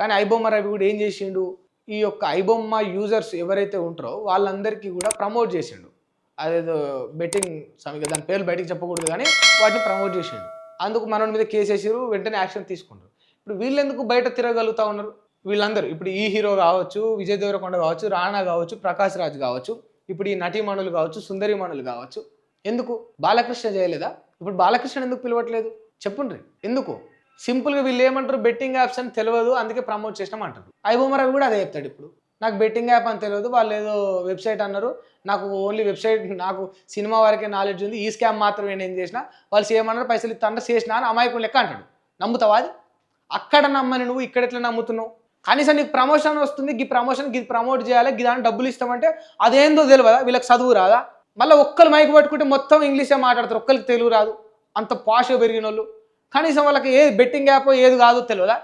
కానీ ఐబొమ్మ రవి కూడా ఏం చేసిండు, ఈ యొక్క ఐబొమ్మ యూజర్స్ ఎవరైతే ఉంటారో వాళ్ళందరికీ కూడా ప్రమోట్ చేసిండు. అదేదో బెట్టింగ్ సమిగా దాని పేర్లు బయటికి చెప్పకూడదు కానీ వాటిని ప్రమోట్ చేసిండు. అందుకు మనోడి మీద కేసు వేసారు, వెంటనే యాక్షన్ తీసుకుంటారు. ఇప్పుడు వీళ్ళెందుకు బయట తిరగలుగుతా ఉన్నారు? వీళ్ళందరూ ఇప్పుడు ఈ హీరో కావచ్చు, విజయ్ దేవరకొండ కావచ్చు, రాణా కావచ్చు, ప్రకాష్ రాజ్ కావచ్చు, ఇప్పుడు ఈ నటీమణులు కావచ్చు, సుందరిమణులు కావచ్చు, ఎందుకు బాలకృష్ణ చేయలేదా? ఇప్పుడు బాలకృష్ణ ఎందుకు పిలవట్లేదు చెప్పుండ్రి ఎందుకు? సింపుల్గా వీళ్ళు ఏమంటారు, బెట్టింగ్ యాప్స్ అని తెలియదు అందుకే ప్రమోట్ చేసినాం అంటారు. ఐబొమ్మ రవి కూడా అదే చెప్తాడు. ఇప్పుడు నాకు బెట్టింగ్ యాప్ అని తెలియదు, వాళ్ళు ఏదో వెబ్సైట్ అన్నారు, నాకు ఓన్లీ వెబ్సైట్, నాకు సినిమా వరకే నాలెడ్జ్ ఉంది, ఈ స్కామ్ మాత్రమే నేను చేసిన, వాళ్ళు చేయమన్నారు పైసలు ఇస్తాను చేసిన అని అమాయకులు లెక్క అంటాడు. నమ్ముతావా అది? అక్కడ నమ్మని నువ్వు ఇక్కడ ఎట్లా నమ్ముతున్నావు? కనీసం నీకు ప్రమోషన్ వస్తుంది, ఈ ప్రమోషన్ ఇది ప్రమోట్ చేయాలి, దాని డబ్బులు ఇస్తామంటే అదేందో తెలియదా? వీళ్ళకి చదువు రాదా? మళ్ళీ ఒక్కరు మైక్ పట్టుకుంటే మొత్తం ఇంగ్లీషే మాట్లాడతారు, ఒక్కరికి తెలుగు రాదు, అంత పాష్గా పెరిగిన వాళ్ళు. కనీసం వాళ్ళకి ఏది బెట్టింగ్ యాప్ ఏది కాదో తెలియదా?